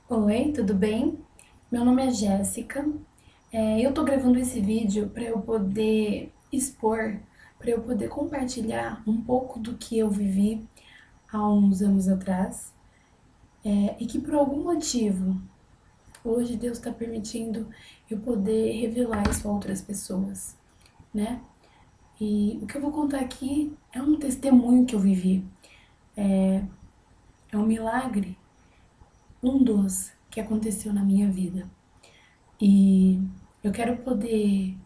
Oi, tudo bem? Meu nome é Jéssica. Eu tô gravando esse vídeo para eu poder expor, para eu poder compartilhar um pouco do que eu vivi há uns anos atrás, e que por algum motivo hoje Deus está permitindo eu poder revelar isso a outras pessoas, né? E o que eu vou contar aqui é um testemunho que eu vivi, é um milagre, um dos que aconteceu na minha vida. E eu quero poder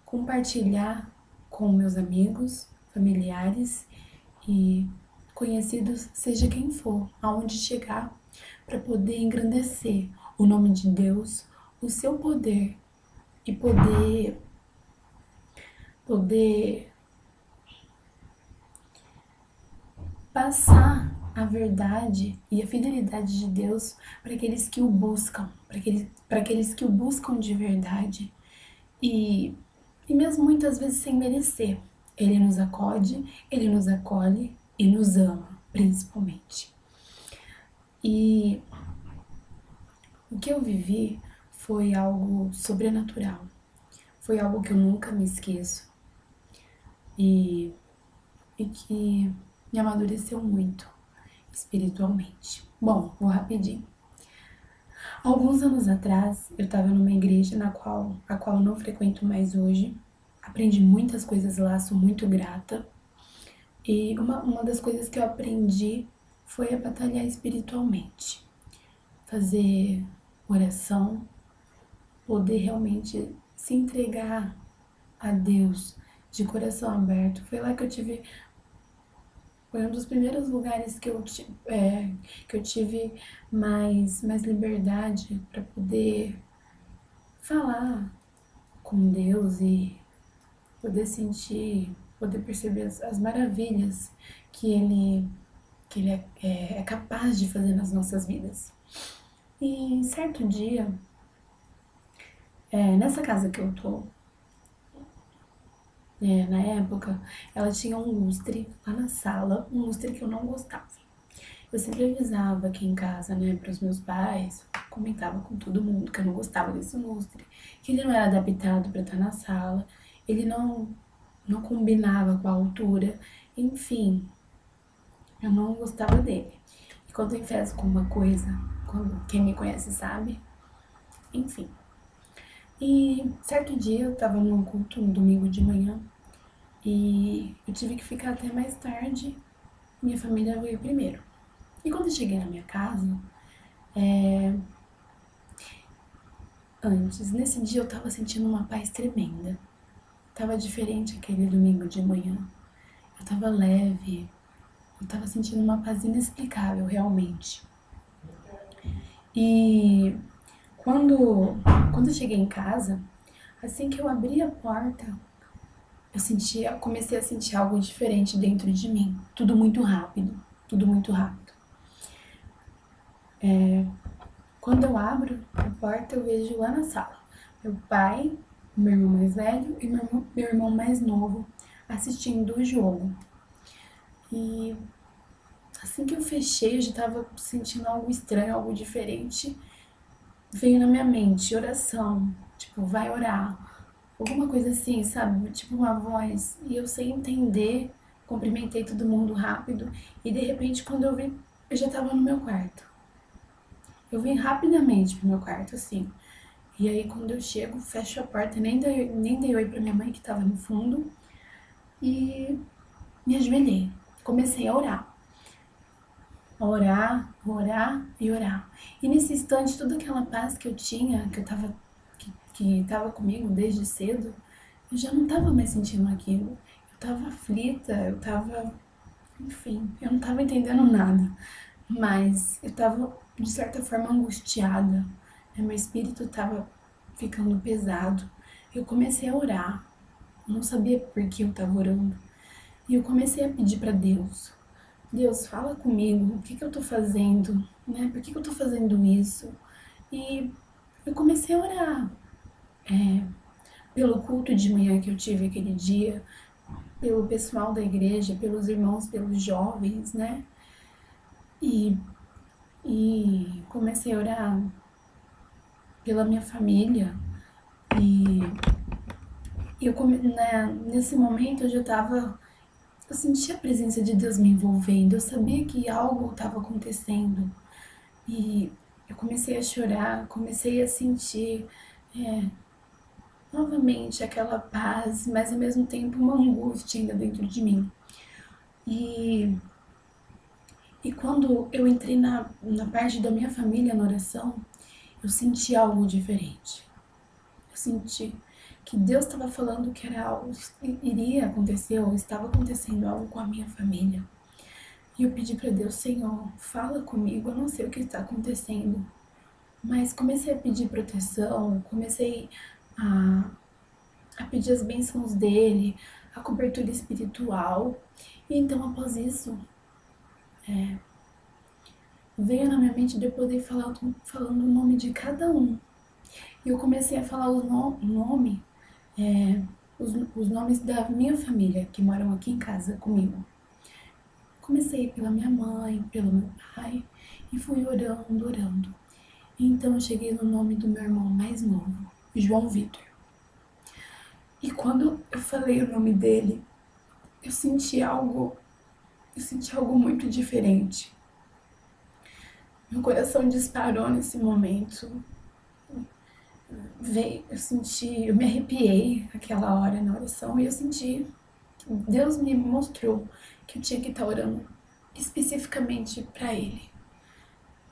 compartilhar com meus amigos, familiares e conhecidos, seja quem for, aonde chegar, para poder engrandecer o nome de Deus, o seu poder e poder passar a verdade e a fidelidade de Deus para aqueles que o buscam, para aqueles que o buscam de verdade. E, e mesmo muitas vezes sem merecer, ele nos acode, ele nos acolhe e nos ama, principalmente. E o que eu vivi foi algo sobrenatural, foi algo que eu nunca me esqueço e, e que me amadureceu muito espiritualmente. Bom, vou rapidinho. Alguns anos atrás, eu estava numa igreja a qual eu não frequento mais hoje. Aprendi muitas coisas lá, sou muito grata. E uma das coisas que eu aprendi foi a batalhar espiritualmente, fazer oração, poder realmente se entregar a Deus de coração aberto. Foi lá que eu tive, foi um dos primeiros lugares que eu tive mais liberdade para poder falar com Deus e poder sentir, poder perceber as maravilhas que Ele é capaz de fazer nas nossas vidas. E certo dia, nessa casa que eu tô, na época, ela tinha um lustre lá na sala, um lustre que eu não gostava. Eu sempre avisava aqui em casa, né, para os meus pais, comentava com todo mundo que eu não gostava desse lustre, que ele não era adaptado para estar na sala, ele não combinava com a altura, enfim, eu não gostava dele. E quando eu enfezo com uma coisa, quando quem me conhece sabe, enfim. E certo dia eu tava num culto, no domingo de manhã, e eu tive que ficar até mais tarde. Minha família veio primeiro. E quando eu cheguei na minha casa, nesse dia eu tava sentindo uma paz tremenda. Tava diferente aquele domingo de manhã. Eu tava leve, eu tava sentindo uma paz inexplicável, realmente. E quando eu cheguei em casa, assim que eu abri a porta, comecei a sentir algo diferente dentro de mim. Tudo muito rápido, tudo muito rápido. Quando eu abro a porta, eu vejo lá na sala meu pai, meu irmão mais velho e meu irmão mais novo assistindo o jogo. E assim que eu fechei, eu já tava sentindo algo estranho, algo diferente. Veio na minha mente oração, tipo, vai orar. Alguma coisa assim, sabe? Tipo uma voz. E eu sem entender, cumprimentei todo mundo rápido. E de repente, quando eu vi, eu já tava no meu quarto. Eu vim rapidamente pro meu quarto, assim. E aí, quando eu chego, fecho a porta, nem dei oi pra minha mãe, que tava no fundo. E me ajoelhei. Comecei a orar. A orar, orar e orar. E nesse instante, toda aquela paz que eu tinha, que tava comigo desde cedo, eu já não tava mais sentindo aquilo. Eu tava aflita, enfim, eu não tava entendendo nada. Mas eu tava, de certa forma, angustiada. Meu espírito tava ficando pesado. Eu comecei a orar. Eu não sabia por que eu tava orando. E eu comecei a pedir pra Deus. Deus, fala comigo. O que eu tô fazendo? Né? Por que eu tô fazendo isso? E eu comecei a orar. Pelo culto de manhã que eu tive aquele dia, pelo pessoal da igreja, pelos irmãos, pelos jovens, né? E e comecei a orar pela minha família. E nesse momento eu sentia a presença de Deus me envolvendo, eu sabia que algo estava acontecendo. E eu comecei a chorar, comecei a sentir é, novamente aquela paz, mas ao mesmo tempo uma angústia ainda dentro de mim. E, e quando eu entrei na parte da minha família na oração, eu senti algo diferente. Eu senti que Deus estava falando que era algo iria acontecer, ou estava acontecendo algo com a minha família. E eu pedi para Deus, Senhor, fala comigo, eu não sei o que está acontecendo. Mas comecei a pedir proteção, comecei a, a pedir as bênçãos dele, a cobertura espiritual. E então, após isso, veio na minha mente de eu poder falando o nome de cada um. E eu comecei a falar os nomes da minha família, que moram aqui em casa comigo. Comecei pela minha mãe, pelo meu pai, e fui orando, orando. Então eu cheguei no nome do meu irmão mais novo, João Vitor. E quando eu falei o nome dele, eu senti algo muito diferente. Meu coração disparou nesse momento. Eu me arrepiei aquela hora na oração e eu senti que Deus me mostrou que eu tinha que estar orando especificamente para ele.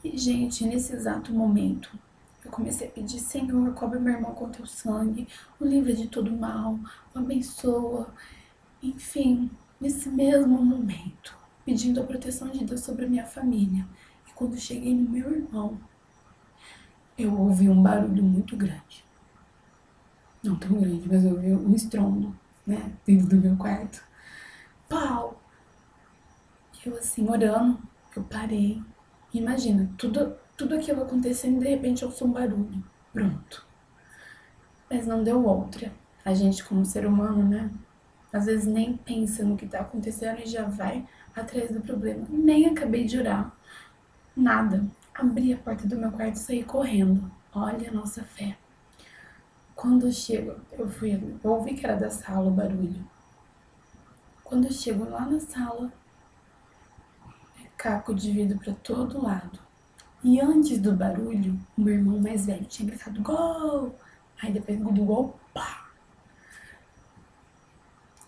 E, gente, nesse exato momento, eu comecei a pedir, Senhor, cobre meu irmão com teu sangue, o livra de todo mal, o abençoa. Enfim, nesse mesmo momento, pedindo a proteção de Deus sobre a minha família. E quando cheguei no meu irmão, eu ouvi um barulho muito grande. Não tão grande, mas eu ouvi um estrondo, né, dentro do meu quarto. Pau! E eu assim, orando, eu parei. Imagina, tudo aquilo acontecendo e de repente eu ouço um barulho. Pronto. Mas não deu outra. A gente, como ser humano, né? Às vezes nem pensa no que tá acontecendo e já vai atrás do problema. Nem acabei de orar. Nada. Abri a porta do meu quarto e saí correndo. Olha a nossa fé. Quando eu chego, eu ouvi que era da sala o barulho. Quando eu chego lá na sala, é caco de vidro pra todo lado. E antes do barulho, o meu irmão mais velho tinha gritado gol! Aí depois do gol, pá!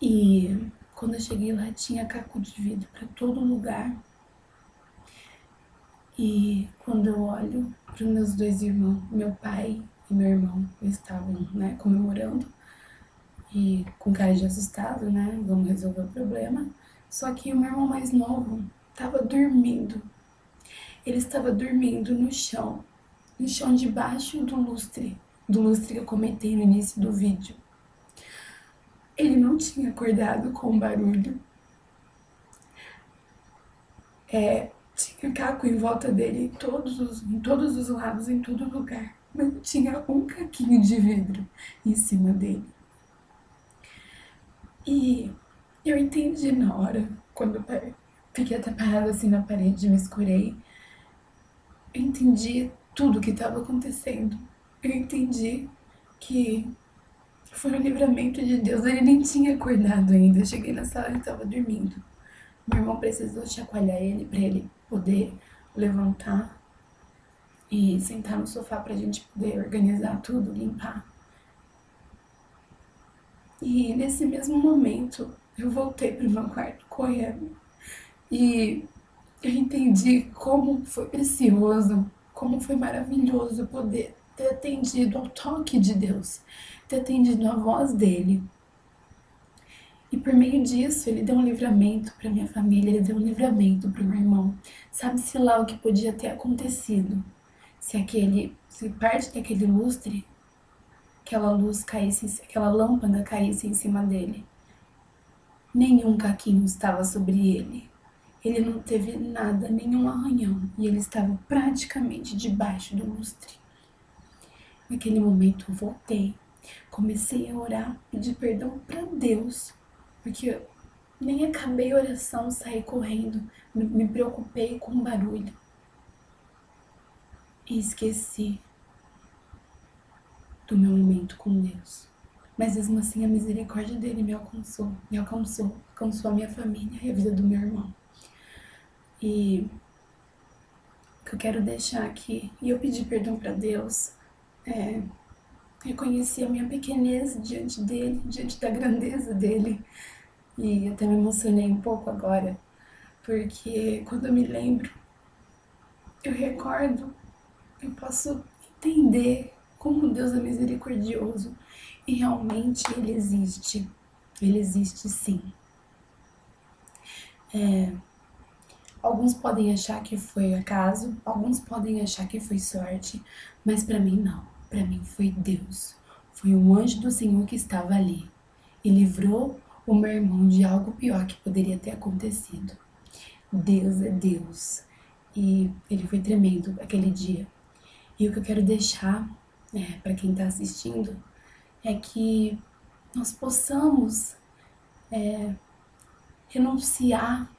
E quando eu cheguei lá, tinha caco de vidro pra todo lugar. E quando eu olho para os meus dois irmãos, meu pai e meu irmão estavam, né, comemorando e com cara de assustado, né, vamos resolver o problema. Só que o meu irmão mais novo estava dormindo. Ele estava dormindo no chão debaixo do lustre que eu comentei no início do vídeo. Ele não tinha acordado com o barulho. Tinha caco em volta dele, em todos os lados, em todo lugar. Mas tinha um caquinho de vidro em cima dele. E eu entendi na hora, quando eu fiquei até parada assim na parede, me escurei. Eu entendi tudo o que estava acontecendo. Eu entendi que foi um livramento de Deus. Ele nem tinha acordado ainda. Eu cheguei na sala e ele estava dormindo. Meu irmão precisou chacoalhar ele para ele poder levantar e sentar no sofá pra gente poder organizar tudo, limpar. E nesse mesmo momento eu voltei pro meu quarto correndo e eu entendi como foi precioso, como foi maravilhoso poder ter atendido ao toque de Deus, ter atendido a voz dele. E por meio disso, ele deu um livramento para minha família, ele deu um livramento para o meu irmão. Sabe-se lá o que podia ter acontecido se parte daquele lustre, aquela luz caísse, aquela lâmpada caísse em cima dele. Nenhum caquinho estava sobre ele. Ele não teve nada, nenhum arranhão, e ele estava praticamente debaixo do lustre. Naquele momento eu voltei, comecei a orar, pedir perdão para Deus, porque eu nem acabei a oração, saí correndo, me preocupei com o barulho. e esqueci do meu momento com Deus. Mas mesmo assim a misericórdia dele me alcançou, alcançou a minha família e a vida do meu irmão. E o que eu quero deixar aqui, e eu pedi perdão para Deus, reconheci a minha pequenez diante dele, diante da grandeza dele. E até me emocionei um pouco agora, porque quando eu me lembro, eu recordo, eu posso entender como Deus é misericordioso e realmente Ele existe sim. Alguns podem achar que foi acaso, alguns podem achar que foi sorte, mas para mim não, para mim foi Deus, foi um anjo do Senhor que estava ali e livrou o meu irmão de algo pior que poderia ter acontecido. Deus é Deus e Ele foi tremendo aquele dia. E o que eu quero deixar para quem está assistindo é que nós possamos renunciar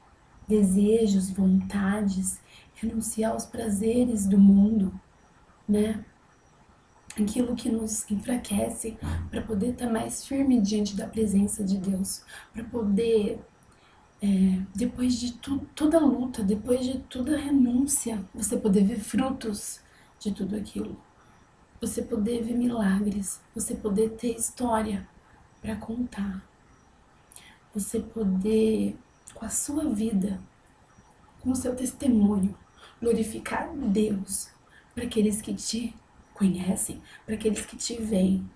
desejos, vontades, renunciar aos prazeres do mundo, né? Aquilo que nos enfraquece para poder estar mais firme diante da presença de Deus, para poder, depois de toda luta, depois de toda renúncia, você poder ver frutos de tudo aquilo. Você poder ver milagres, você poder ter história para contar, você poder, com a sua vida, com o seu testemunho, glorificar Deus para aqueles que te conhecem, para aqueles que te veem,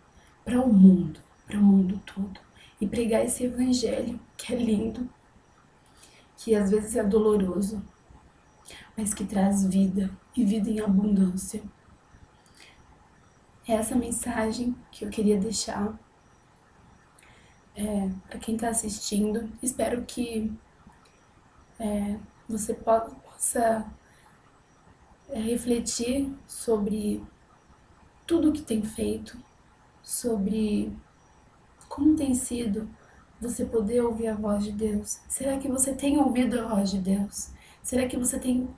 para o mundo todo. E pregar esse evangelho que é lindo, que às vezes é doloroso, mas que traz vida e vida em abundância. É essa mensagem que eu queria deixar para quem está assistindo. Espero que você possa refletir sobre tudo que tem feito, sobre como tem sido você poder ouvir a voz de Deus. Será que você tem ouvido a voz de Deus? Será que você tem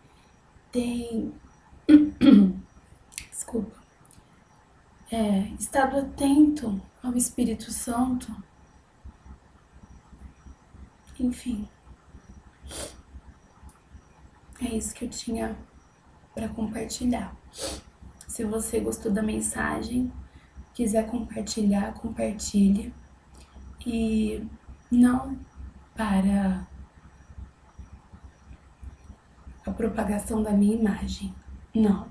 desculpa, estado atento ao Espírito Santo? Enfim, é isso que eu tinha para compartilhar. Se você gostou da mensagem, quiser compartilhar, compartilhe. E não para a propagação da minha imagem, não,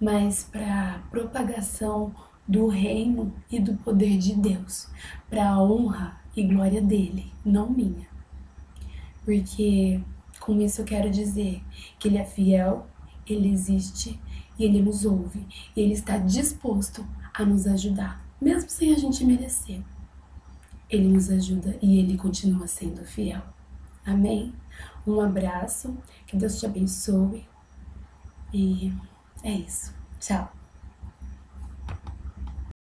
mas para a propagação do reino e do poder de Deus, para a honra e glória dele, não minha. Porque com isso eu quero dizer que ele é fiel, ele existe e ele nos ouve. E ele está disposto a nos ajudar, mesmo sem a gente merecer. Ele nos ajuda e ele continua sendo fiel. Amém? Um abraço, que Deus te abençoe e é isso. Tchau!